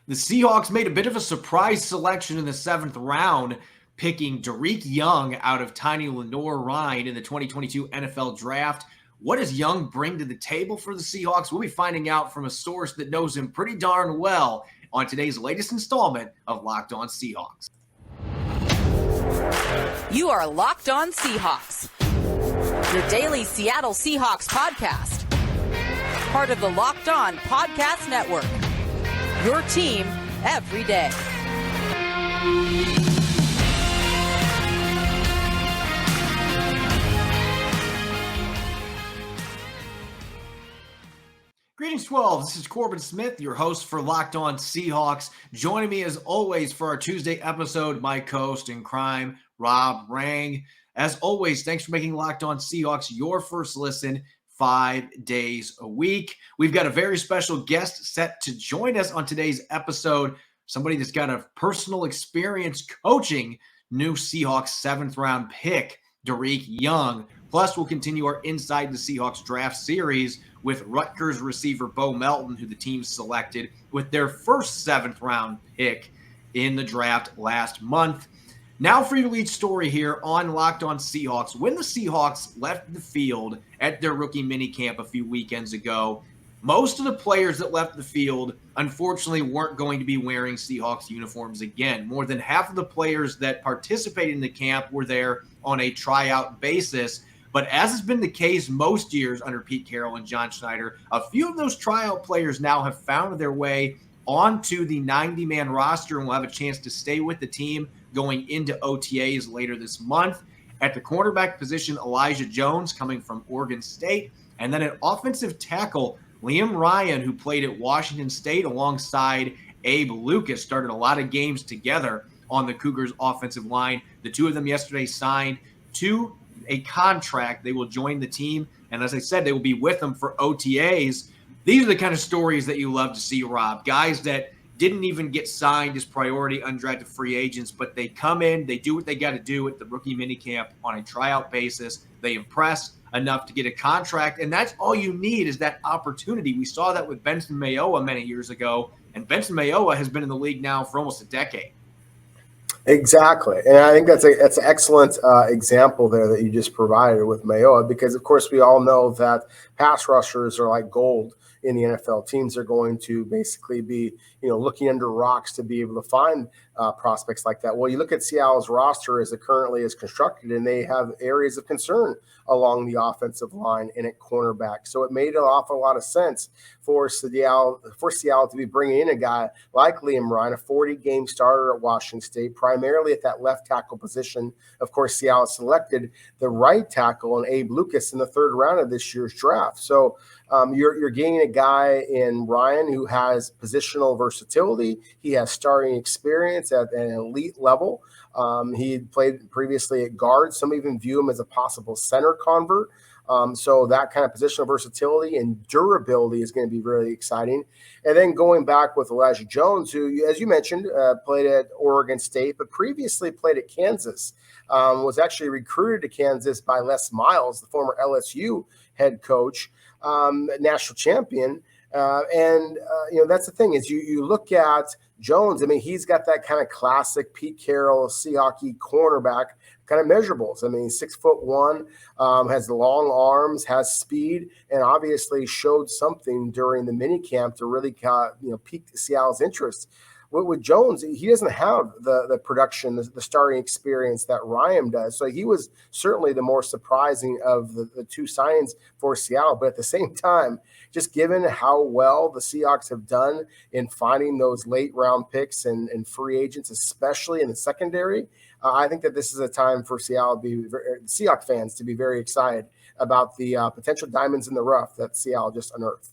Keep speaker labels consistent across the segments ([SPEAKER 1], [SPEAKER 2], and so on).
[SPEAKER 1] The Seahawks made a bit of a surprise selection in the 7th round, picking Dareke Young out of tiny Lenoir Rhyne in the 2022 NFL Draft. What does Young bring to the table for the Seahawks? We'll be finding out from a source that knows him pretty darn well on today's latest installment of Locked On Seahawks.
[SPEAKER 2] You are Locked On Seahawks, your daily Seattle Seahawks podcast. Part of the Locked On Podcast Network, your team every day.
[SPEAKER 1] Greetings, 12. This is Corbin Smith, your host for Locked On Seahawks. Joining me as always for our Tuesday episode, my co-host in crime, Rob Rang. As always, thanks for making Locked On Seahawks your first listen 5 days a week. We've got a very special guest set to join us on today's episode, somebody that's got a personal experience coaching new Seahawks 7th round pick, Dareke Young. Plus, we'll continue our Inside the Seahawks draft series with Rutgers receiver Bo Melton, who the team selected with their first 7th round pick in the draft last month. Now for your lead story here on Locked On Seahawks. When the Seahawks left the field at their rookie minicamp a few weekends ago, most of the players that left the field, unfortunately, weren't going to be wearing Seahawks uniforms again. More than half of the players that participated in the camp were there on a tryout basis. But as has been the case most years under Pete Carroll and John Schneider, a few of those tryout players now have found their way onto the 90-man roster and will have a chance to stay with the team going into OTAs later this month. At the cornerback position, Elijah Jones coming from Oregon State. And then at offensive tackle, Liam Ryan, who played at Washington State alongside Abe Lucas, started a lot of games together on the Cougars offensive line. The two of them yesterday signed to a contract. They will join the team. And as I said, they will be with them for OTAs. These are the kind of stories that you love to see, Rob. Guys that didn't even get signed as priority undrafted free agents, but they come in, they do what they got to do at the rookie minicamp on a tryout basis. They impress enough to get a contract, and that's all you need is that opportunity. We saw that with Benson Mayowa many years ago, and Benson Mayowa has been in the league now for almost a decade.
[SPEAKER 3] Exactly. And I think that's an excellent example there that you just provided with Mayowa, because, of course, we all know that pass rushers are like gold in the NFL. Teams are going to basically be, looking under rocks to be able to find prospects like that. Well, you look at Seattle's roster as it currently is constructed, and they have areas of concern along the offensive line and at cornerback. So it made an awful lot of sense for Seattle to be bringing in a guy like Liam Rhyne, a 40-game starter at Washington State, primarily at that left tackle position. Of course, Seattle selected the right tackle and Abe Lucas in the 3rd round of this year's draft. So you're gaining a guy in Ryan who has positional versatility. He has starting experience at an elite level. He played previously at guard. Some even view him as a possible center convert. So that kind of positional versatility and durability is going to be really exciting. And then going back with Elijah Jones, who, as you mentioned, played at Oregon State, but previously played at Kansas, was actually recruited to Kansas by Les Miles, the former LSU head coach, national champion. That's the thing is you look at Jones. I mean, he's got that kind of classic Pete Carroll, Seahawks cornerback kind of measurables. I mean, 6'1", has long arms, has speed, and obviously showed something during the minicamp to really pique Seattle's interest. With Jones, he doesn't have the production, the starting experience that Ryan does. So he was certainly the more surprising of the two signings for Seattle. But at the same time, just given how well the Seahawks have done in finding those late round picks and free agents, especially in the secondary, I think that this is a time for Seahawks fans to be very excited about the potential diamonds in the rough that Seattle just unearthed.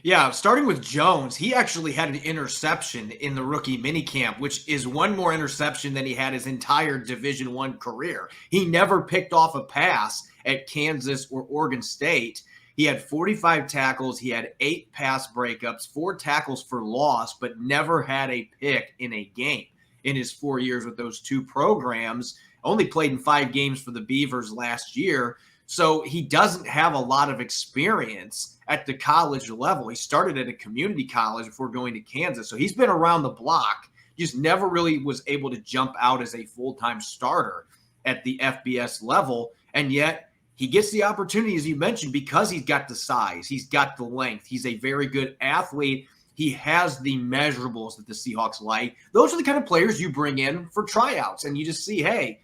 [SPEAKER 1] Yeah, starting with Jones, he actually had an interception in the rookie minicamp, which is one more interception than he had his entire Division I career. He never picked off a pass at Kansas or Oregon State. He had 45 tackles. He had 8 pass breakups, 4 tackles for loss, but never had a pick in a game in his 4 years with those two programs. Only played in 5 games for the Beavers last year. So he doesn't have a lot of experience at the college level. He started at a community college before going to Kansas. So he's been around the block, just never really was able to jump out as a full-time starter at the FBS level. And yet he gets the opportunity, as you mentioned, because he's got the size, he's got the length, he's a very good athlete. He has the measurables that the Seahawks like. Those are the kind of players you bring in for tryouts, and you just see, hey,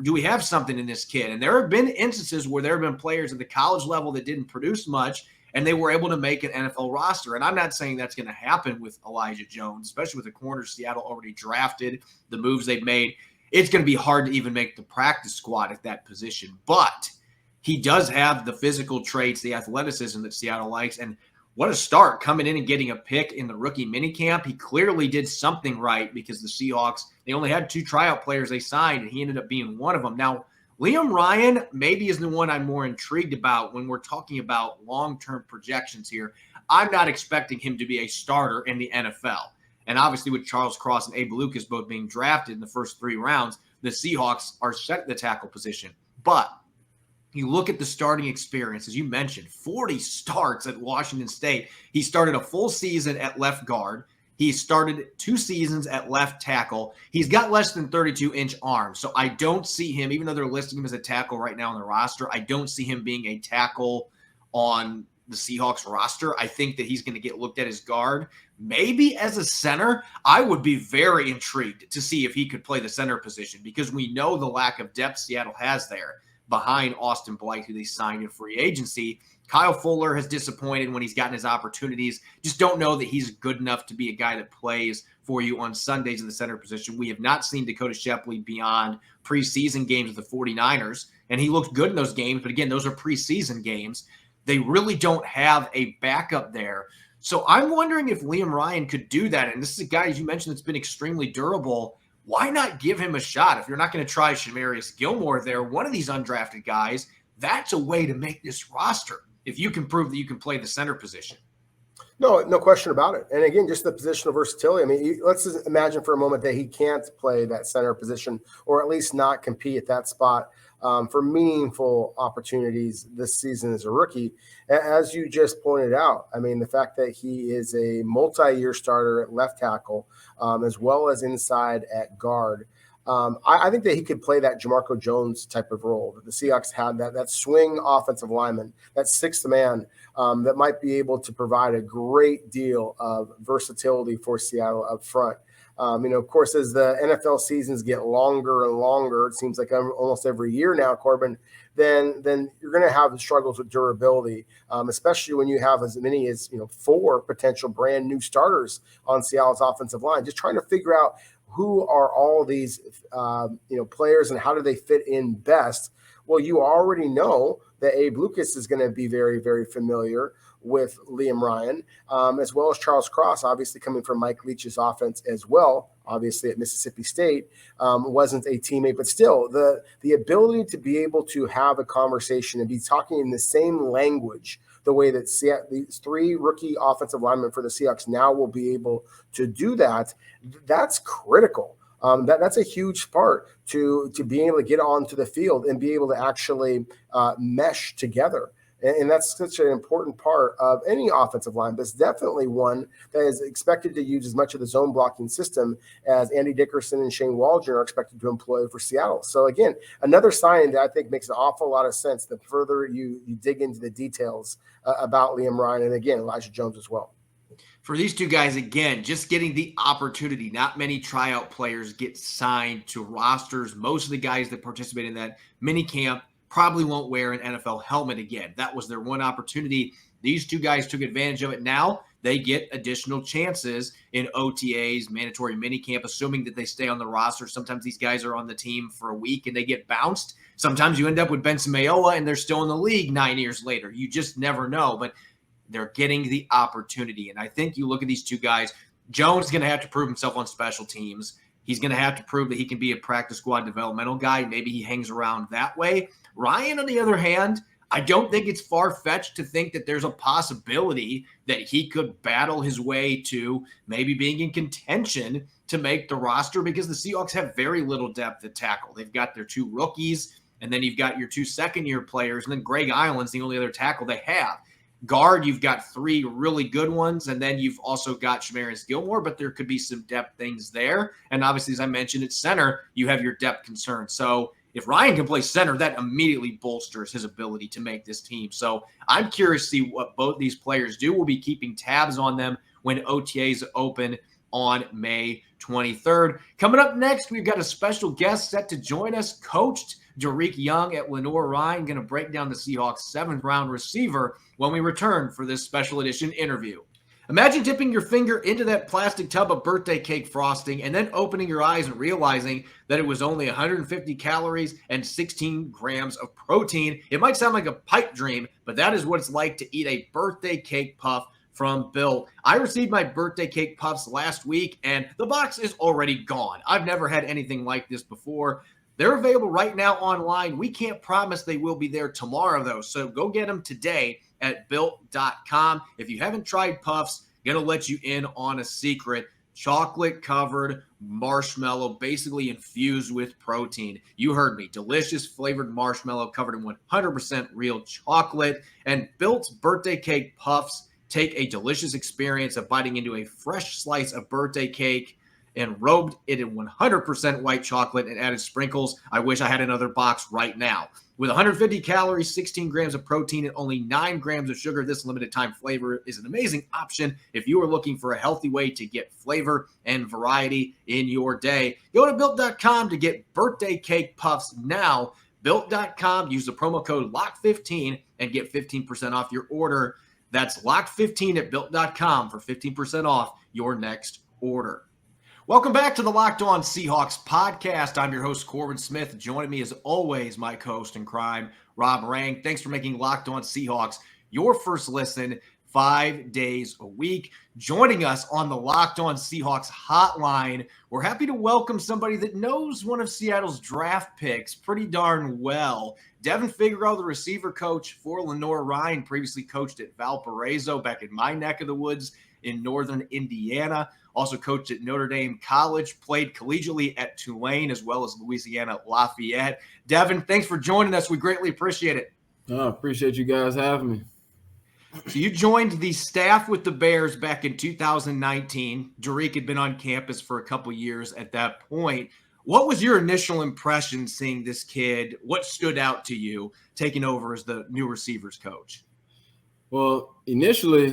[SPEAKER 1] do we have something in this kid? And there have been instances where there have been players at the college level that didn't produce much, and they were able to make an NFL roster. And I'm not saying that's going to happen with Elijah Jones, especially with the corners Seattle already drafted, the moves they've made. It's going to be hard to even make the practice squad at that position. But he does have the physical traits, the athleticism that Seattle likes. And what a start, coming in and getting a pick in the rookie minicamp. He clearly did something right, because the Seahawks, they only had 2 tryout players they signed, and he ended up being one of them. Now, Liam Ryan maybe is the one I'm more intrigued about when we're talking about long-term projections here. I'm not expecting him to be a starter in the NFL. And obviously with Charles Cross and Abe Lucas both being drafted in the first 3 rounds, the Seahawks are set at the tackle position. But you look at the starting experience, as you mentioned, 40 starts at Washington State. He started a full season at left guard. He started 2 seasons at left tackle. He's got less than 32-inch arms. So I don't see him, even though they're listing him as a tackle right now on the roster, I don't see him being a tackle on the Seahawks roster. I think that he's going to get looked at as guard. Maybe as a center. I would be very intrigued to see if he could play the center position, because we know the lack of depth Seattle has there behind Austin Blythe, who they signed in free agency. Kyle Fuller has disappointed when he's gotten his opportunities. Just don't know that he's good enough to be a guy that plays for you on Sundays in the center position. We have not seen Dakota Shepley beyond preseason games with the 49ers, and he looked good in those games. But again, those are preseason games. They really don't have a backup there. So I'm wondering if Liam Ryan could do that. And this is a guy, as you mentioned, that's been extremely durable. Why not give him a shot? If you're not going to try Shamarius Gilmore there, one of these undrafted guys, that's a way to make this roster if you can prove that you can play the center position.
[SPEAKER 3] No question about it. And again, just the positional versatility. I mean, let's just imagine for a moment that he can't play that center position, or at least not compete at that spot for meaningful opportunities this season as a rookie. As you just pointed out, I mean, the fact that he is a multi-year starter at left tackle, as well as inside at guard. I think that he could play that Jamarco Jones type of role that the Seahawks had, that swing offensive lineman, that 6th man that might be able to provide a great deal of versatility for Seattle up front. Of course, as the NFL seasons get longer and longer, it seems like almost every year now, Corbin, then you're going to have struggles with durability, especially when you have as many as 4 potential brand new starters on Seattle's offensive line. Just trying to figure out who are all these players and how do they fit in best. Well, you already know that Abe Lucas is going to be very, very familiar with Liam Ryan, as well as Charles Cross, obviously coming from Mike Leach's offense as well, obviously at Mississippi State, wasn't a teammate, but still the ability to be able to have a conversation and be talking in the same language, the way that these 3 rookie offensive linemen for the Seahawks now will be able to do that, that's critical. That's a huge part to being able to get onto the field and be able to actually mesh together. And that's such an important part of any offensive line, but it's definitely one that is expected to use as much of the zone blocking system as Andy Dickerson and Shane Waldron are expected to employ for Seattle. So again, another sign that I think makes an awful lot of sense the further you dig into the details about Liam Ryan, and again, Elijah Jones as well.
[SPEAKER 1] For these 2 guys, again, just getting the opportunity. Not many tryout players get signed to rosters. Most of the guys that participate in that mini camp probably won't wear an NFL helmet again. That was their one opportunity. These 2 guys took advantage of it. Now they get additional chances in OTAs, mandatory minicamp, assuming that they stay on the roster. Sometimes these guys are on the team for a week and they get bounced. Sometimes you end up with Benson Mayowa and they're still in the league 9 years later. You just never know, but they're getting the opportunity. And I think you look at these 2 guys, Jones is going to have to prove himself on special teams. He's going to have to prove that he can be a practice squad developmental guy. Maybe he hangs around that way. Ryan, on the other hand, I don't think it's far-fetched to think that there's a possibility that he could battle his way to maybe being in contention to make the roster, because the Seahawks have very little depth at tackle. They've got their 2 rookies, And then you've got your 2 second-year players, and then Greg Island's the only other tackle they have. Guard, you've got 3 really good ones, and then you've also got Shamarius Gilmore, but there could be some depth things there. And obviously, as I mentioned, at center, you have your depth concerns. So if Ryan can play center, that immediately bolsters his ability to make this team. So I'm curious to see what both these players do. We'll be keeping tabs on them when OTAs open on May 23rd. Coming up next, we've got a special guest set to join us, Coach Dareke Young at Lenoir Rhyne, going to break down the Seahawks' 7th-round receiver when we return for this special edition interview. Imagine dipping your finger into that plastic tub of birthday cake frosting and then opening your eyes and realizing that it was only 150 calories and 16 grams of protein. It might sound like a pipe dream, but that is what it's like to eat a birthday cake puff from Built. I received my birthday cake puffs last week, and the box is already gone. I've never had anything like this before. They're available right now online. We can't promise they will be there tomorrow, though, so go get them today at Built.com. If you haven't tried puffs, going to let you in on a secret. Chocolate-covered marshmallow, basically infused with protein. You heard me. Delicious flavored marshmallow covered in 100% real chocolate. And Built's birthday cake puffs take a delicious experience of biting into a fresh slice of birthday cake and robed it in 100% white chocolate and added sprinkles. I wish I had another box right now. With 150 calories, 16 grams of protein, and only 9 grams of sugar, this limited time flavor is an amazing option if you are looking for a healthy way to get flavor and variety in your day. Go to Built.com to get birthday cake puffs now. Built.com, use the promo code LOCK15 and get 15% off your order. That's LOCK15 at Built.com for 15% off your next order. Welcome back to the Locked On Seahawks podcast. I'm your host, Corbin Smith. Joining me as always, my co-host in crime, Rob Rang. Thanks for making Locked On Seahawks your first listen 5 days a week. Joining us on the Locked On Seahawks hotline, we're happy to welcome somebody that knows one of Seattle's draft picks pretty darn well. Devin Figaro, the receiver coach for Lenoir Rhyne, previously coached at Valparaiso back in my neck of the woods in northern Indiana. Also coached at Notre Dame College, played collegiately at Tulane as well as Louisiana Lafayette. Devin, thanks for joining us. We greatly appreciate it.
[SPEAKER 4] I appreciate you guys having me.
[SPEAKER 1] So you joined the staff with the Bears back in 2019. Dareke had been on campus for a couple years at that point. What was your initial impression seeing this kid? What stood out to you taking over as the new receivers coach?
[SPEAKER 4] Well, initially,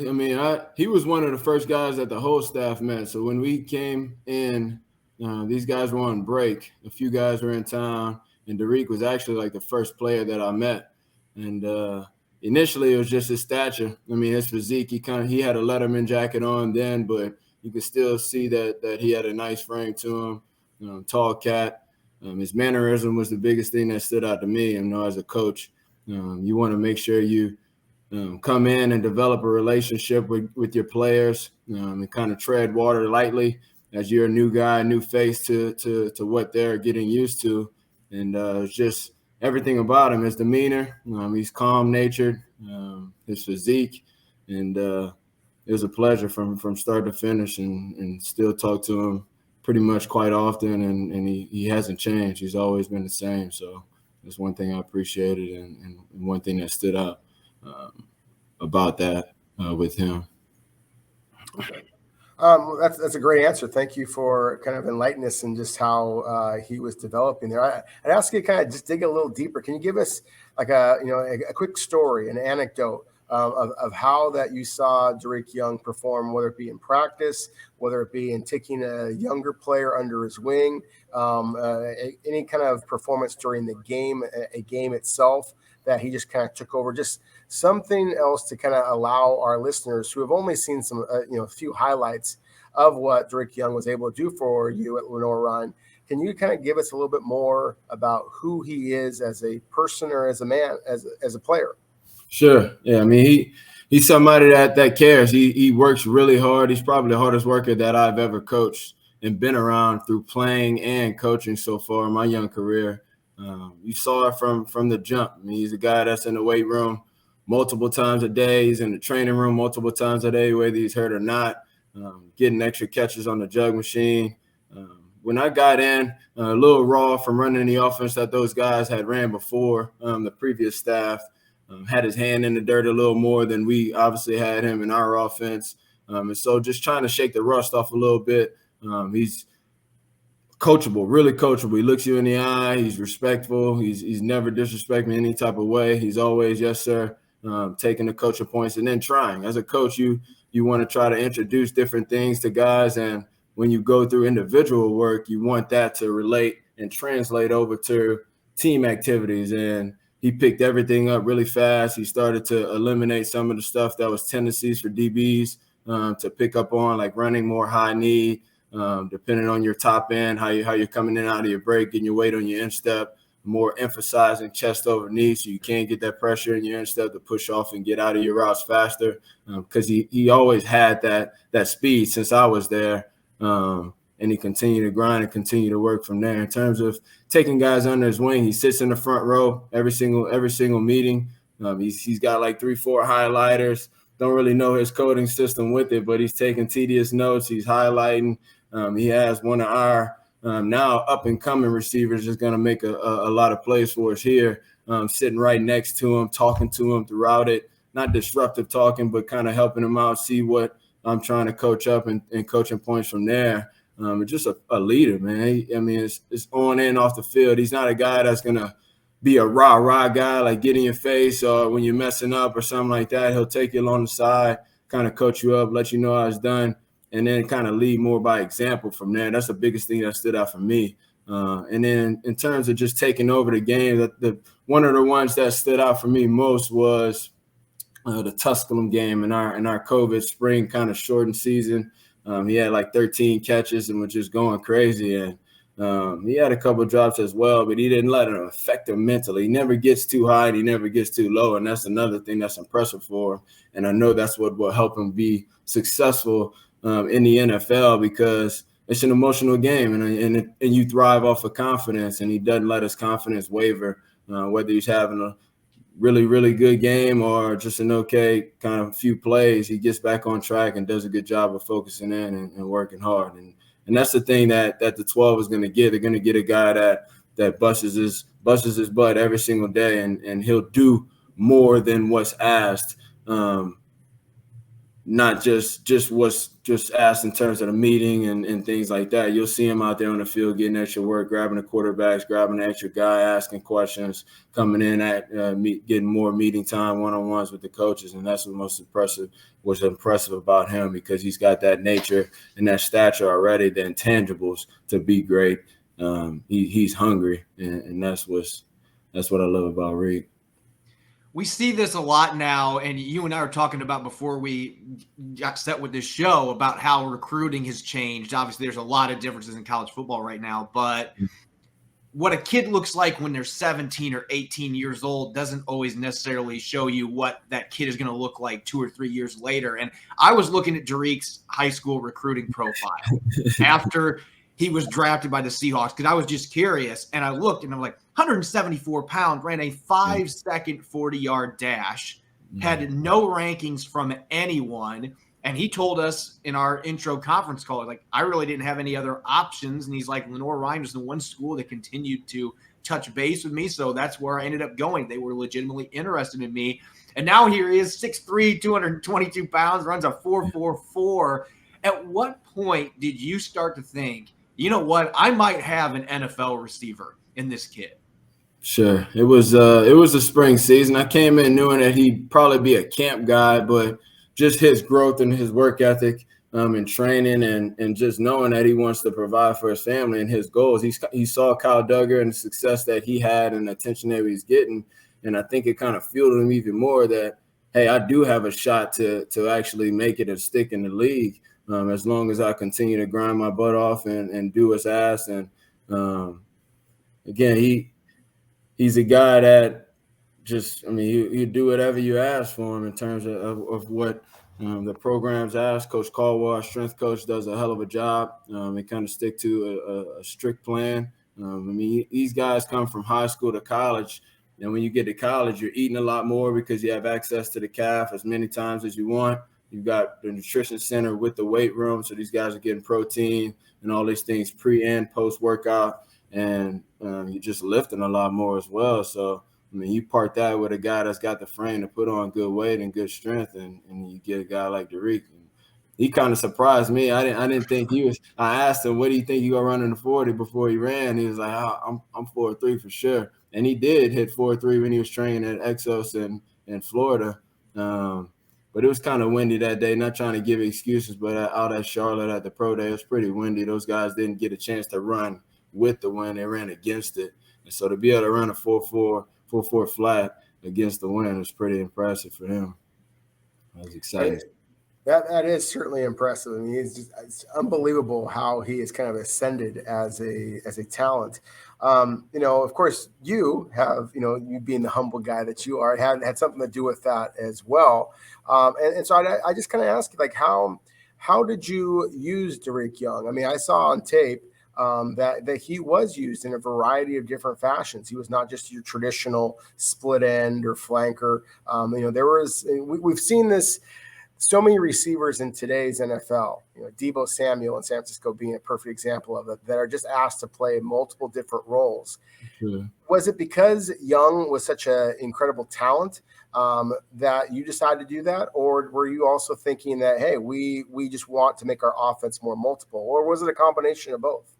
[SPEAKER 4] he was one of the first guys that the whole staff met. So when we came in, these guys were on break. A few guys were in town, and Dareke was actually like the first player that I met. And initially, it was just his stature. His physique. He had a Letterman jacket on then, but you could still see that he had a nice frame to him. Tall cat. His mannerism was the biggest thing that stood out to me. As a coach, you want to make sure you come in and develop a relationship with your players and kind of tread water lightly as you're a new guy, new face to what they're getting used to. And it's just everything about him, his demeanor. He's calm-natured, his physique. And it was a pleasure from start to finish and still talk to him pretty much quite often. And he hasn't changed. He's always been the same. So that's one thing I appreciated and one thing that stood out about that with him.
[SPEAKER 3] Okay. That's a great answer. Thank you for kind of enlightening us in just how he was developing there. I'd ask you to kind of just dig a little deeper. Can you give us like a quick story, an anecdote of how that you saw Dareke Young perform, whether it be in practice, whether it be in taking a younger player under his wing, any kind of performance during the game, a game itself that he just kind of took over, just something else to kind of allow our listeners who have only seen some, a few highlights of what Dareke Young was able to do for you at Lenoir Rhyne. Can you kind of give us a little bit more about who he is as a person or as a man, as a player?
[SPEAKER 4] Sure. Yeah. He's somebody that cares. He works really hard. He's probably the hardest worker that I've ever coached and been around through playing and coaching so far in my young career. You saw it from the jump. He's a guy that's in the weight room multiple times a day. He's in the training room multiple times a day, whether he's hurt or not, getting extra catches on the jug machine. when I got in, a little raw from running the offense that those guys had ran before, the previous staff, had his hand in the dirt a little more than we obviously had him in our offense. And so just trying to shake the rust off a little bit. He's coachable, really coachable. He looks you in the eye. He's respectful. He's never disrespecting any type of way. He's always, yes, sir, taking the coaching points and then trying. As a coach, you want to try to introduce different things to guys. And when you go through individual work, you want that to relate and translate over to team activities. And he picked everything up really fast. He started to eliminate some of the stuff that was tendencies for DBs to pick up on, like running more high knee, depending on your top end, how you're coming in out of your break, getting your weight on your instep, more emphasizing chest over knee so you can't get that pressure in your instep to push off and get out of your routes faster, because he always had that speed since I was there. And he continued to grind and continue to work from there. In terms of taking guys under his wing, he sits in the front row every single meeting. He's got like 3-4 highlighters. Don't really know his coding system with it, but he's taking tedious notes. He's highlighting. He has one of our now up-and-coming receivers is going to make a lot of plays for us here, sitting right next to him, talking to him throughout it. Not disruptive talking, but kind of helping him out, see what I'm trying to coach up and coaching points from there. Just a leader, man. It's on and off the field. He's not a guy that's going to be a rah guy, like get in your face or when you're messing up or something like that. He'll take you along the side, kind of coach you up, let you know how it's done, and then kind of lead more by example from there. That's the biggest thing that stood out for me. And then in terms of just taking over the game, one of the ones that stood out for me most was the Tusculum game in our COVID spring kind of shortened season. He had like 13 catches and was just going crazy. And he had a couple of drops as well, but he didn't let it affect him mentally. He never gets too high and he never gets too low, and that's another thing that's impressive for him. And I know that's what will help him be successful in the NFL, because it's an emotional game, and you thrive off of confidence, and he doesn't let his confidence waver, whether he's having a really, really good game or just an okay kind of few plays. He gets back on track and does a good job of focusing in and working hard. And that's the thing that the 12 is going to get. They're going to get a guy that busts his butt every single day, and he'll do more than what's asked. Not just what's just asked in terms of the meeting and things like that. You'll see him out there on the field getting extra work, grabbing the quarterbacks, grabbing the extra guy, asking questions, coming in at getting more meeting time, one-on-ones with the coaches. And that's what's impressive about him, because he's got that nature and that stature already, the intangibles to be great. He's hungry, and that's what I love about Reed.
[SPEAKER 1] We see this a lot now, and you and I were talking about before we got set with this show about how recruiting has changed. Obviously, there's a lot of differences in college football right now, but what a kid looks like when they're 17 or 18 years old doesn't always necessarily show you what that kid is going to look like 2 or 3 years later. And I was looking at Dareke's high school recruiting profile after he was drafted by the Seahawks, because I was just curious, and I looked and I'm like, 174 pounds, ran a 5-second 40-yard dash, had no rankings from anyone. And he told us in our intro conference call, like, I really didn't have any other options. And he's like, Lenoir Rhyne was the one school that continued to touch base with me. So that's where I ended up going. They were legitimately interested in me. And now here he is, 6'3", 222 pounds, runs a 4.44. At what point did you start to think, you know what, I might have an NFL receiver in this kid?
[SPEAKER 4] Sure. It was the spring season. I came in knowing that he'd probably be a camp guy, but just his growth and his work ethic and training and just knowing that he wants to provide for his family and his goals. He saw Kyle Duggar and the success that he had and the attention that he's getting. And I think it kind of fueled him even more that, hey, I do have a shot to actually make it and stick in the league as long as I continue to grind my butt off and do what's asked. And again, he's a guy that just, you do whatever you ask for him in terms of what the program's ask. Coach Caldwell, our strength coach, does a hell of a job. They kind of stick to a strict plan. These guys come from high school to college. And when you get to college, you're eating a lot more because you have access to the calf as many times as you want. You've got the nutrition center with the weight room, so these guys are getting protein, and all these things pre and post workout, and you're just lifting a lot more as well. So I mean, you part that with a guy that's got the frame to put on good weight and good strength, and you get a guy like Dareke. He kind of surprised me. I didn't think he was. I asked him, "What do you think you gonna run in the 40?" before he ran. He was like, "I'm 4.3 for sure," and he did hit 4.3 when he was training at Exos in Florida. But it was kind of windy that day. Not trying to give excuses, but out at Charlotte at the pro day, it was pretty windy. Those guys didn't get a chance to run with the wind; they ran against it. And so to be able to run a 4.4 flat against the wind was pretty impressive for him. That was exciting.
[SPEAKER 3] That is certainly impressive. I mean, it's unbelievable how he has kind of ascended as a talent. Of course, you have, you being the humble guy that you are, had something to do with that as well. And so I just kind of ask you, like, how did you use Dareke Young? I mean, I saw on tape that he was used in a variety of different fashions. He was not just your traditional split end or flanker. We've seen this. So many receivers in today's NFL, Deebo Samuel in San Francisco being a perfect example of it, that are just asked to play multiple different roles.
[SPEAKER 4] Sure.
[SPEAKER 3] Was it because Young was such an incredible talent that you decided to do that? Or were you also thinking that, hey, we just want to make our offense more multiple? Or was it a combination of both?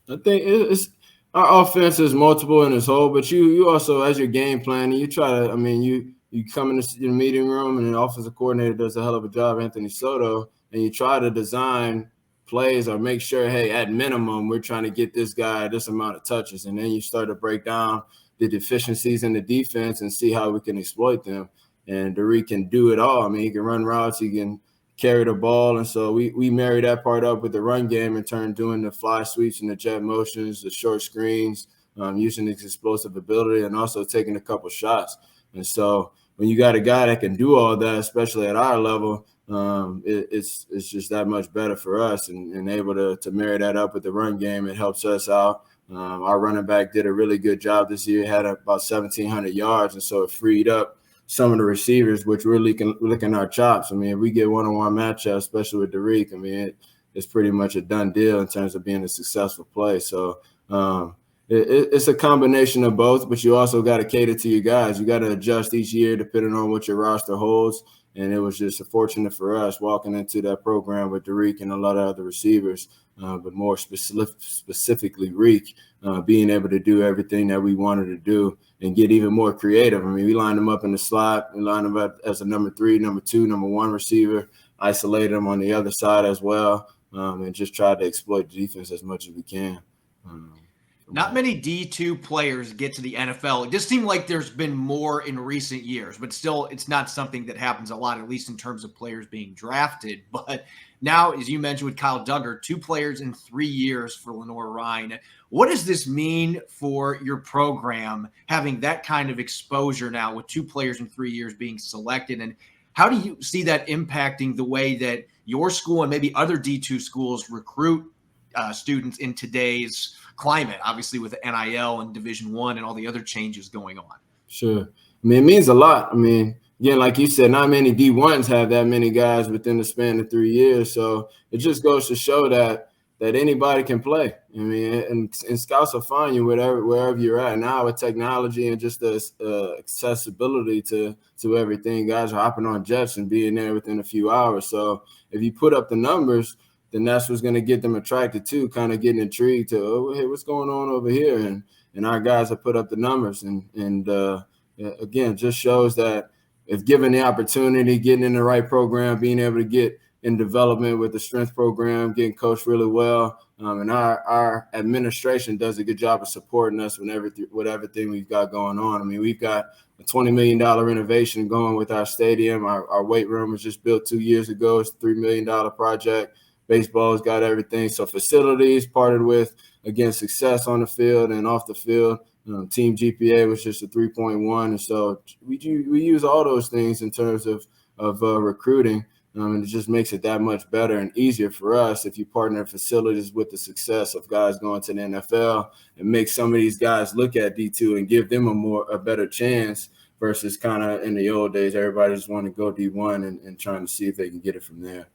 [SPEAKER 4] I think it's our offense is multiple in its whole, but you also, as your game planning, you try to, you come in the meeting room and the offensive coordinator does a hell of a job, Anthony Soto, and you try to design plays or make sure, hey, at minimum, we're trying to get this guy this amount of touches. And then you start to break down the deficiencies in the defense and see how we can exploit them. And Dareke can do it all. I mean, he can run routes, he can carry the ball. And so we marry that part up with the run game in turn doing the fly sweeps and the jet motions, the short screens, using his explosive ability, and also taking a couple shots. And so when you got a guy that can do all that, especially at our level, it's just that much better for us, and able to marry that up with the run game. It helps us out. Our running back did a really good job this year, had about 1,700 yards, and so it freed up some of the receivers, which we're licking our chops. I mean, if we get one-on-one matchup, especially with Dareke, I mean, it's pretty much a done deal in terms of being a successful play. So it's a combination of both, but you also got to cater to your guys. You got to adjust each year depending on what your roster holds. And it was just fortunate for us walking into that program with Dareke and a lot of other receivers, but more specifically Reek, being able to do everything that we wanted to do and get even more creative. I mean, we lined him up in the slot, we lined him up as a number 3, number 2, number 1 receiver, isolated him on the other side as well, and just tried to exploit the defense as much as we can.
[SPEAKER 1] Not many D2 players get to the NFL. It just seemed like there's been more in recent years, but still it's not something that happens a lot, at least in terms of players being drafted. But now, as you mentioned with Kyle Duggar, 2 players in 3 years for Lenoir Rhyne. What does this mean for your program, having that kind of exposure now with 2 players in 3 years being selected? And how do you see that impacting the way that your school and maybe other D2 schools recruit students in today's climate, obviously with NIL and Division I and all the other changes going on?
[SPEAKER 4] Sure. I mean, it means a lot. I mean, again, like you said, not many D1s have that many guys within the span of 3 years. So it just goes to show that anybody can play. I mean, and scouts will find you wherever you're at now with technology and just the accessibility to everything. Guys are hopping on jets and being there within a few hours. So if you put up the numbers, then that's what's going to get them attracted to, kind of getting intrigued to, oh, hey, what's going on over here? And our guys have put up the numbers. And again, just shows that if given the opportunity, getting in the right program, being able to get in development with the strength program, getting coached really well, and our administration does a good job of supporting us with everything we've got going on. I mean, we've got a $20 million renovation going with our stadium. Our weight room was just built 2 years ago. It's a $3 million project. Baseball's got everything. So facilities partnered with, again, success on the field and off the field. Team GPA was just a 3.1. And so we use all those things in terms of recruiting. And it just makes it that much better and easier for us if you partner facilities with the success of guys going to the NFL and make some of these guys look at D2 and give them a better chance versus kind of in the old days, everybody just want to go D1 and trying to see if they can get it from there.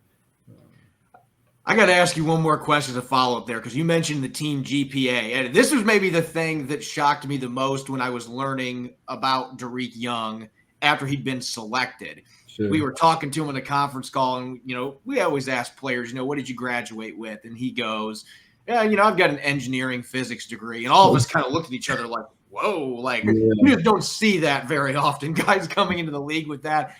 [SPEAKER 1] I got to ask you one more question to follow up there, because you mentioned the team GPA. And this was maybe the thing that shocked me the most when I was learning about Dareke Young after he'd been selected.
[SPEAKER 4] Sure.
[SPEAKER 1] We were talking to him on a conference call, and, we always ask players, what did you graduate with? And he goes, yeah, I've got an engineering physics degree. And all of us kind of looked at each other like, whoa, like you just don't see that very often, guys coming into the league with that.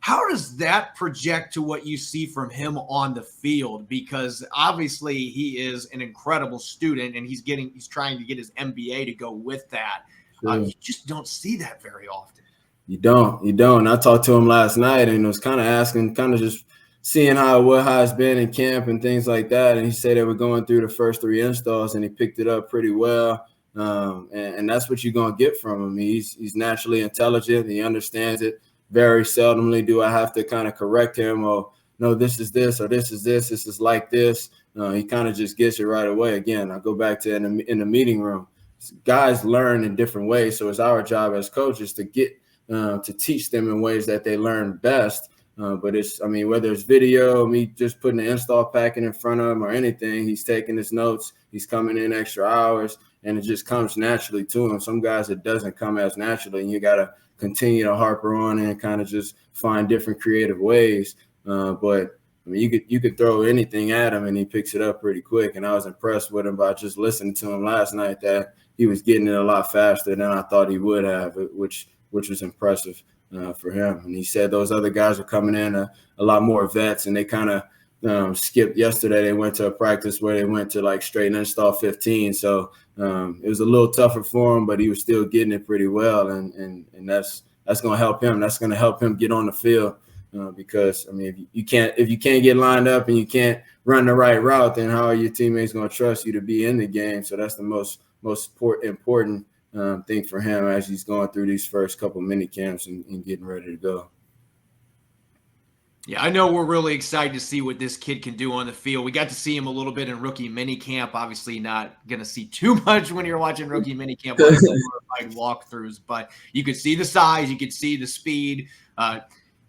[SPEAKER 1] How does that project to what you see from him on the field? Because obviously he is an incredible student, and he's trying to get his MBA to go with that. You just don't see that very often.
[SPEAKER 4] You don't. I talked to him last night, and was kind of asking, just seeing how it's been in camp and things like that. And he said they were going through the first 3 installs, and he picked it up pretty well. And that's what you're going to get from him. He's naturally intelligent. He understands it. Very seldomly do I have to kind of correct him, or no, this is this, or this is this. This is like this. He kind of just gets it right away. Again, I go back to in the meeting room. Guys learn in different ways, so it's our job as coaches to get to teach them in ways that they learn best. But whether it's video, me just putting the install packet in front of him, or anything, he's taking his notes. He's coming in extra hours, and it just comes naturally to him. Some guys, it doesn't come as naturally, and you got to continue to harper on and kind of just find different creative ways. But you could throw anything at him and he picks it up pretty quick. And I was impressed with him by just listening to him last night, that he was getting it a lot faster than I thought he would have, which was impressive for him. And he said those other guys are coming in a lot more vets, and they kind of skipped yesterday. They went to a practice where they went to like straight install 15. So it was a little tougher for him, but he was still getting it pretty well. And that's going to help him. That's going to help him get on the field because, if you can't get lined up and you can't run the right route, then how are your teammates going to trust you to be in the game? So that's the most important thing for him as he's going through these first couple mini camps and getting ready to go.
[SPEAKER 1] Yeah, I know we're really excited to see what this kid can do on the field. We got to see him a little bit in rookie minicamp. Obviously not going to see too much when you're watching rookie minicamp walkthroughs, but you could see the size, you could see the speed.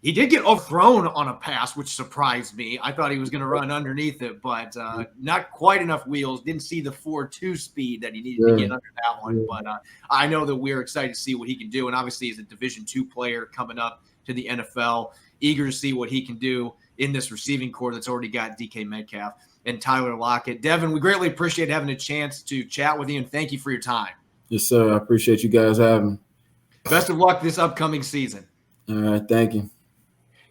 [SPEAKER 1] He did get overthrown on a pass, which surprised me. I thought he was going to run underneath it, but not quite enough wheels. Didn't see the 4.2 speed that he needed to get under that one. But I know that we're excited to see what he can do. And obviously, he's a Division II player coming up to the NFL. Eager to see what he can do in this receiving core that's already got DK Metcalf and Tyler Lockett. Devin, we greatly appreciate having a chance to chat with you, and thank you for your time.
[SPEAKER 4] Yes, sir. I appreciate you guys having me.
[SPEAKER 1] Best of luck this upcoming season.
[SPEAKER 4] All right. Thank you.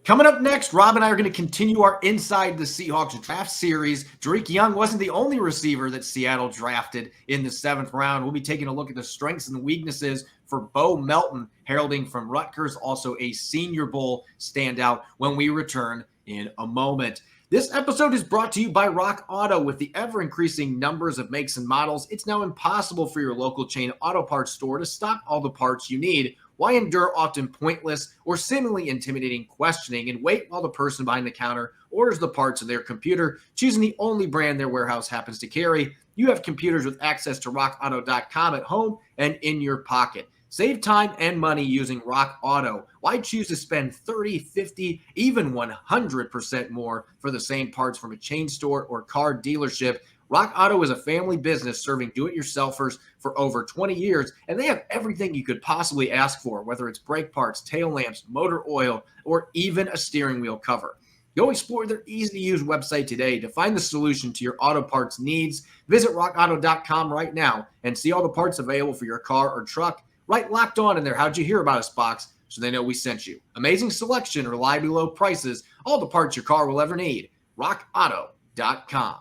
[SPEAKER 1] Coming up next, Rob and I are going to continue our Inside the Seahawks draft series. Dareke Young wasn't the only receiver that Seattle drafted in the 7th round. We'll be taking a look at the strengths and weaknesses for Bo Melton, heralding from Rutgers, also a Senior Bowl standout, when we return in a moment. This episode is brought to you by Rock Auto. With the ever-increasing numbers of makes and models, it's now impossible for your local chain auto parts store to stock all the parts you need. Why endure often pointless or seemingly intimidating questioning and wait while the person behind the counter orders the parts in their computer, choosing the only brand their warehouse happens to carry? You have computers with access to rockauto.com at home and in your pocket. Save time and money using Rock Auto. Why choose to spend 30, 50, even 100% more for the same parts from a chain store or car dealership? Rock Auto is a family business serving do-it-yourselfers for over 20 years, and they have everything you could possibly ask for, whether it's brake parts, tail lamps, motor oil, or even a steering wheel cover. Go explore their easy-to-use website today to find the solution to your auto parts needs. Visit rockauto.com right now and see all the parts available for your car or truck. Write Locked On in their How'd You Hear About Us box so they know we sent you. Amazing selection, reliably low prices, all the parts your car will ever need. rockauto.com.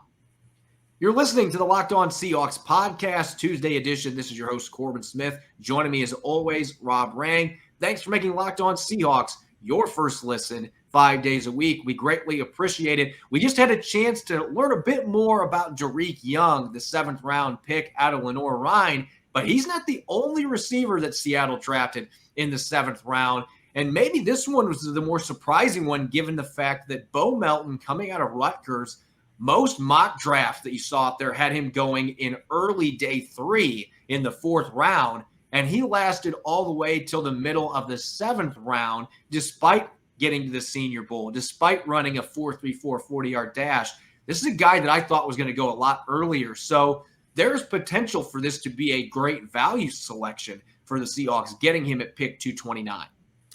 [SPEAKER 1] You're listening to the Locked On Seahawks podcast, Tuesday edition. This is your host, Corbin Smith. Joining me as always, Lenoir Rhyne. Thanks for making Locked On Seahawks your first listen 5 days a week. We greatly appreciate it. We just had a chance to learn a bit more about Dareke Young, the 7th round pick out of Lenoir Rhyne, but he's not the only receiver that Seattle drafted in the 7th round. And maybe this one was the more surprising one, given the fact that Bo Melton, coming out of Rutgers, most mock drafts that you saw out there had him going in early day 3 in the 4th round, and he lasted all the way till the middle of the 7th round, despite getting to the Senior Bowl, despite running a 4.34 40-yard dash. This is a guy that I thought was going to go a lot earlier. So there's potential for this to be a great value selection for the Seahawks, getting him at pick 229.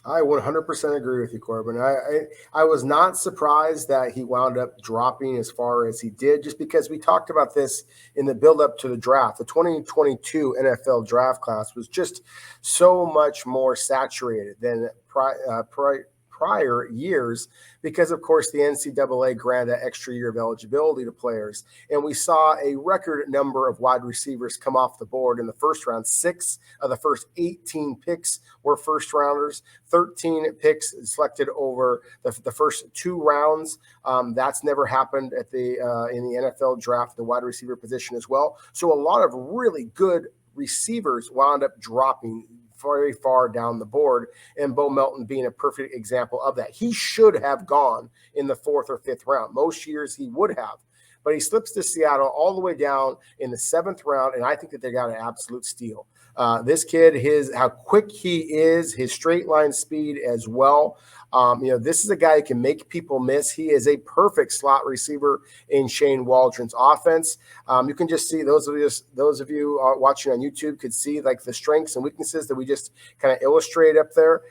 [SPEAKER 3] I 100% agree with you, Corbin. I was not surprised that he wound up dropping as far as he did, just because we talked about this in the build-up to the draft. The 2022 NFL draft class was just so much more saturated than prior years because, of course, the NCAA granted that extra year of eligibility to players. And we saw a record number of wide receivers come off the board in the first round. 6 of the first 18 picks were first rounders, 13 picks selected over the first 2 rounds. That's never happened at in the NFL draft, the wide receiver position as well. So a lot of really good receivers wound up dropping very far down the board, and Bo Melton being a perfect example of that. He should have gone in the 4th or 5th round. Most years he would have, but he slips to Seattle all the way down in the 7th round, and I think that they got an absolute steal. This kid, how quick he is, his straight line speed as well. This is a guy who can make people miss. He is a perfect slot receiver in Shane Waldron's offense. You can just see, those of you watching on YouTube could see like the strengths and weaknesses that we just kind of illustrate up there.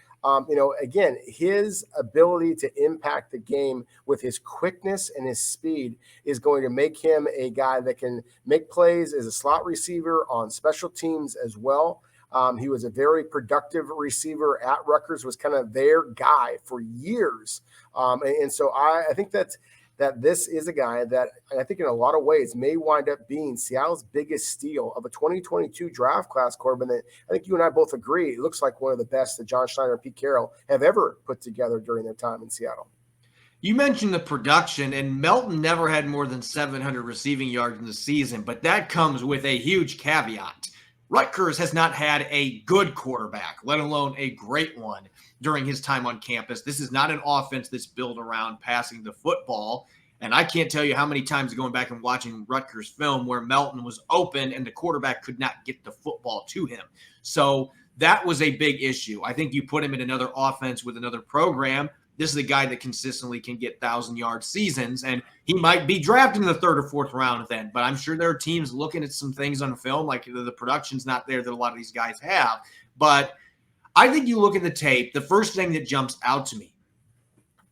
[SPEAKER 3] Again, his ability to impact the game with his quickness and his speed is going to make him a guy that can make plays as a slot receiver on special teams as well. He was a very productive receiver at Rutgers, was kind of their guy for years. And so I think that this is a guy that I think in a lot of ways may wind up being Seattle's biggest steal of a 2022 draft class, Corbin, that I think you and I both agree it looks like one of the best that John Schneider and Pete Carroll have ever put together during their time in Seattle.
[SPEAKER 1] You mentioned the production, and Melton never had more than 700 receiving yards in the season, but that comes with a huge caveat. Rutgers has not had a good quarterback, let alone a great one, during his time on campus. This is not an offense that's built around passing the football. And I can't tell you how many times going back and watching Rutgers film where Melton was open and the quarterback could not get the football to him. So that was a big issue. I think you put him in another offense with another program. This is a guy that consistently can get 1,000-yard seasons, and he might be drafted in the 3rd or 4th round then. But I'm sure there are teams looking at some things on film, like the production's not there that a lot of these guys have. But I think you look at the tape, the first thing that jumps out to me,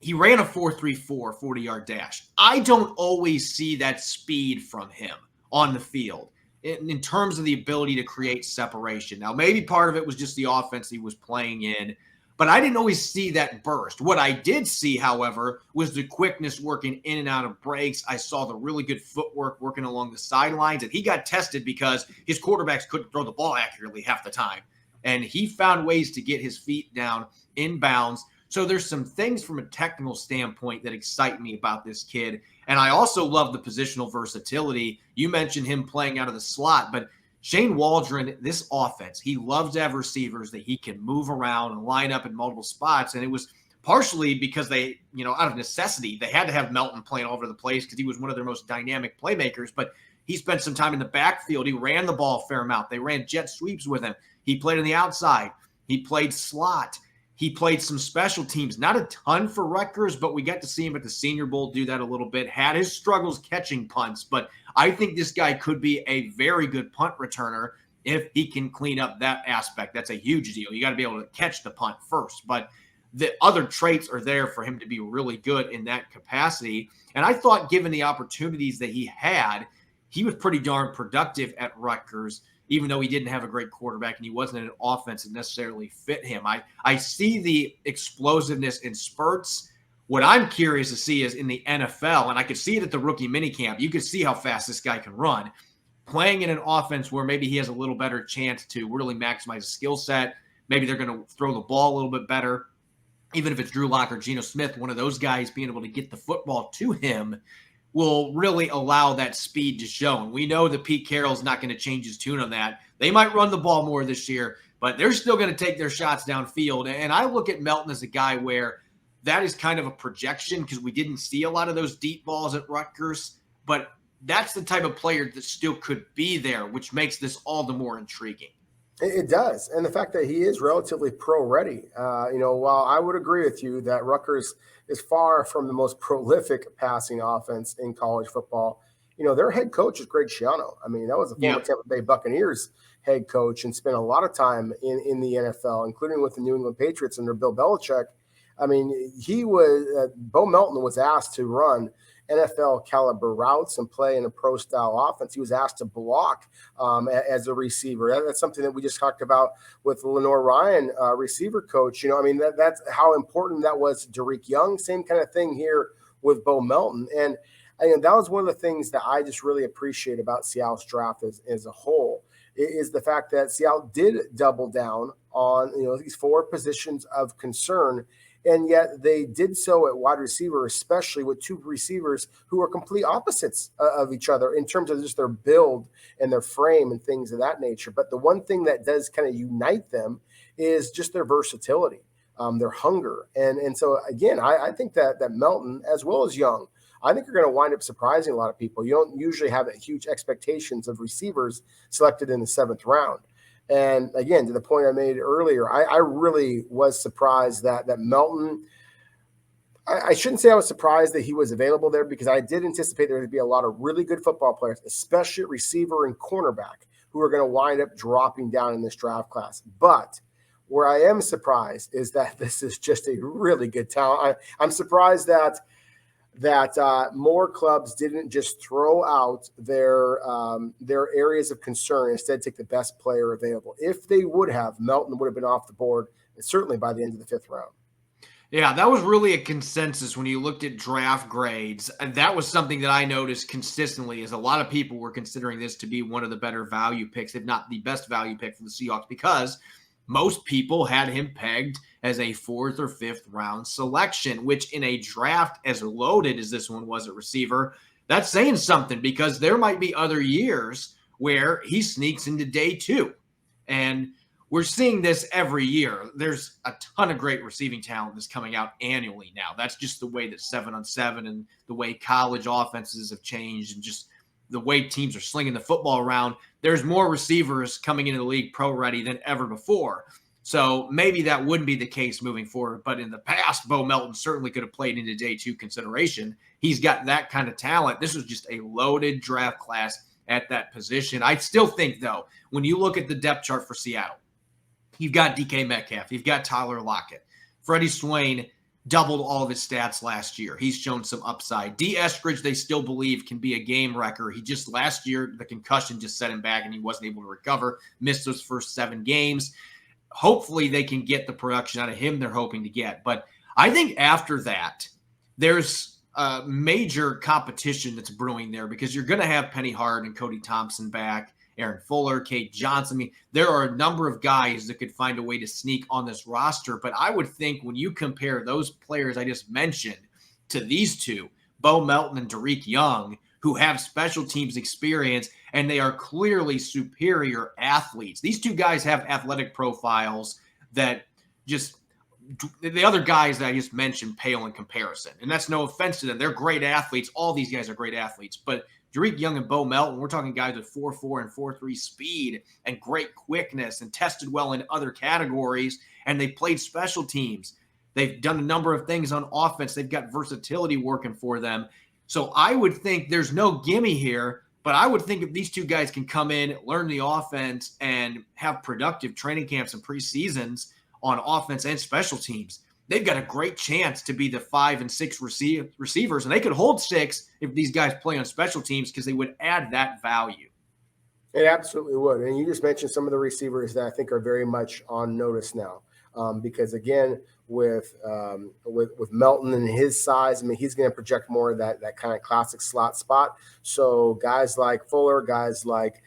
[SPEAKER 1] he ran a 4.34 40-yard dash. I don't always see that speed from him on the field in terms of the ability to create separation. Now, maybe part of it was just the offense he was playing in, but I didn't always see that burst. What I did see, however, was the quickness working in and out of breaks. I saw the really good footwork working along the sidelines, and he got tested because his quarterbacks couldn't throw the ball accurately half the time. And he found ways to get his feet down in bounds. So there's some things from a technical standpoint that excite me about this kid. And I also love the positional versatility. You mentioned him playing out of the slot, but Shane Waldron, this offense, he loves to have receivers that he can move around and line up in multiple spots. And it was partially because they, out of necessity, they had to have Melton playing all over the place because he was one of their most dynamic playmakers. But he spent some time in the backfield. He ran the ball a fair amount. They ran jet sweeps with him. He played on the outside. He played slot. He played some special teams, not a ton for Rutgers, but we got to see him at the Senior Bowl do that a little bit. Had his struggles catching punts, but I think this guy could be a very good punt returner if he can clean up that aspect. That's a huge deal. You got to be able to catch the punt first, but the other traits are there for him to be really good in that capacity. And I thought given the opportunities that he had, he was pretty darn productive at Rutgers, even though he didn't have a great quarterback and he wasn't in an offense that necessarily fit him. I see the explosiveness in spurts. What I'm curious to see is in the NFL, and I could see it at the rookie minicamp, you could see how fast this guy can run. Playing in an offense where maybe he has a little better chance to really maximize his skill set. Maybe they're going to throw the ball a little bit better. Even if it's Drew Lock or Geno Smith, one of those guys being able to get the football to him will really allow that speed to show. And we know that Pete Carroll's not going to change his tune on that. They might run the ball more this year, but they're still going to take their shots downfield. And I look at Melton as a guy where that is kind of a projection because we didn't see a lot of those deep balls at Rutgers, but that's the type of player that still could be there, which makes this all the more intriguing.
[SPEAKER 3] It does. And the fact that he is relatively pro-ready, while I would agree with you that Rutgers is far from the most prolific passing offense in college football, their head coach is Greg Schiano. I mean, that was the former Tampa Bay Buccaneers head coach and spent a lot of time in the NFL, including with the New England Patriots under Bill Belichick. I mean, Bo Melton was asked to run NFL caliber routes and play in a pro style offense. He was asked to block as a receiver. That's something that we just talked about with the Lenoir Rhyne receiver coach. That's how important that was to Dareke Young. Same kind of thing here with Bo Melton. And that was one of the things that I just really appreciate about Seattle's draft as a whole, is the fact that Seattle did double down on these 4 positions of concern. And yet they did so at wide receiver, especially with 2 receivers who are complete opposites of each other in terms of just their build and their frame and things of that nature. But the one thing that does kind of unite them is just their versatility, their hunger. And so, again, I think that Melton, as well as Young, I think are going to wind up surprising a lot of people. You don't usually have huge expectations of receivers selected in the 7th round. And again, to the point I made earlier, I really was surprised that Melton, I shouldn't say I was surprised that he was available there, because I did anticipate there would be a lot of really good football players, especially at receiver and cornerback, who are going to wind up dropping down in this draft class. But where I am surprised is that this is just a really good talent. I'm surprised that more clubs didn't just throw out their areas of concern, instead take the best player available. If they would have, Melton would have been off the board, certainly by the end of the 5th round.
[SPEAKER 1] Yeah, that was really a consensus when you looked at draft grades. And that was something that I noticed consistently, is a lot of people were considering this to be one of the better value picks, if not the best value pick for the Seahawks, because most people had him pegged as a 4th or 5th round selection, which in a draft as loaded as this one was at receiver, that's saying something, because there might be other years where he sneaks into day 2. And we're seeing this every year. There's a ton of great receiving talent that's coming out annually now. That's just the way that 7-on-7 and the way college offenses have changed, and just the way teams are slinging the football around. There's more receivers coming into the league pro ready than ever before. So maybe that wouldn't be the case moving forward. But in the past, Bo Melton certainly could have played into day 2 consideration. He's got that kind of talent. This was just a loaded draft class at that position. I still think, though, when you look at the depth chart for Seattle, you've got DK Metcalf, you've got Tyler Lockett. Freddie Swain doubled all of his stats last year. He's shown some upside. D. Eskridge, they still believe, can be a game wrecker. He just last year, the concussion just set him back and he wasn't able to recover, missed those first 7 games. Hopefully they can get the production out of him they're hoping to get. But I think after that, there's a major competition that's brewing there, because you're going to have Penny Hart and Cody Thompson back, Aaron Fuller, Kate Johnson. I mean, there are a number of guys that could find a way to sneak on this roster. But I would think when you compare those players I just mentioned to these 2, Bo Melton and Dareke Young, who have special teams experience, and they are clearly superior athletes. These 2 guys have athletic profiles that just the other guys that I just mentioned pale in comparison. And that's no offense to them. They're great athletes. All these guys are great athletes. But Dareke Young and Bo Melton, we're talking guys with 4.4 and 4.3 speed and great quickness and tested well in other categories, and they played special teams. They've done a number of things on offense. They've got versatility working for them. So I would think there's no gimme here, but I would think if these 2 guys can come in, learn the offense, and have productive training camps and preseasons on offense and special teams, they've got a great chance to be the 5 and 6 receivers, and they could hold 6 if these guys play on special teams, because they would add that value.
[SPEAKER 3] It absolutely would. And you just mentioned some of the receivers that I think are very much on notice now. Because again, with Melton and his size, I mean, he's going to project more of that kind of classic slot spot. So guys like Fuller, guys like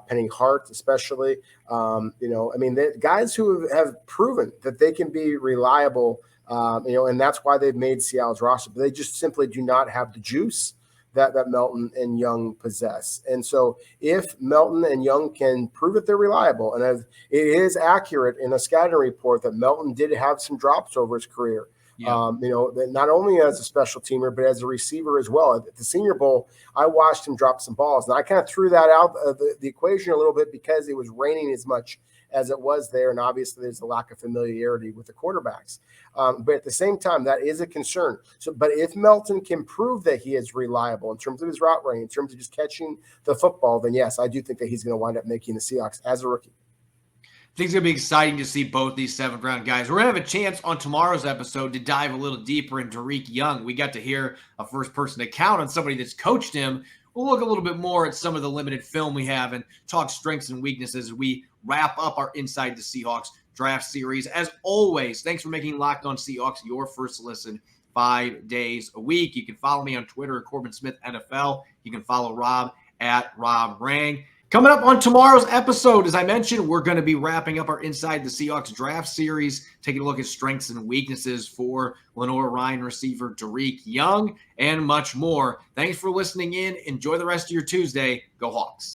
[SPEAKER 3] Penny Hart, especially, guys who have proven that they can be reliable, and that's why they've made Seattle's roster. But they just simply do not have the juice that Melton and Young possess. And so if Melton and Young can prove that they're reliable, and as it is accurate in a scouting report that Melton did have some drops over his career, Not only as a special teamer, but as a receiver as well. At the Senior Bowl, I watched him drop some balls. And I kind of threw that out of the equation a little bit because it was raining as much as it was there. And obviously there's a lack of familiarity with the quarterbacks. But at the same time, that is a concern. But if Melton can prove that he is reliable in terms of his route running, in terms of just catching the football, then yes, I do think that he's going to wind up making the Seahawks as a rookie.
[SPEAKER 1] I think it's going to be exciting to see both these 7th-round guys. We're going to have a chance on tomorrow's episode to dive a little deeper into Dareke Young. We got to hear a first-person account on somebody that's coached him. We'll look a little bit more at some of the limited film we have and talk strengths and weaknesses as we wrap up our Inside the Seahawks draft series. As always, thanks for making Locked On Seahawks your first listen 5 days a week. You can follow me on Twitter at Corbin Smith NFL. You can follow Rob at Rob Rang. Coming up on tomorrow's episode, as I mentioned, we're going to be wrapping up our Inside the Seahawks draft series, taking a look at strengths and weaknesses for Lenoir Rhyne receiver Dareke Young, and much more. Thanks for listening in. Enjoy the rest of your Tuesday. Go Hawks.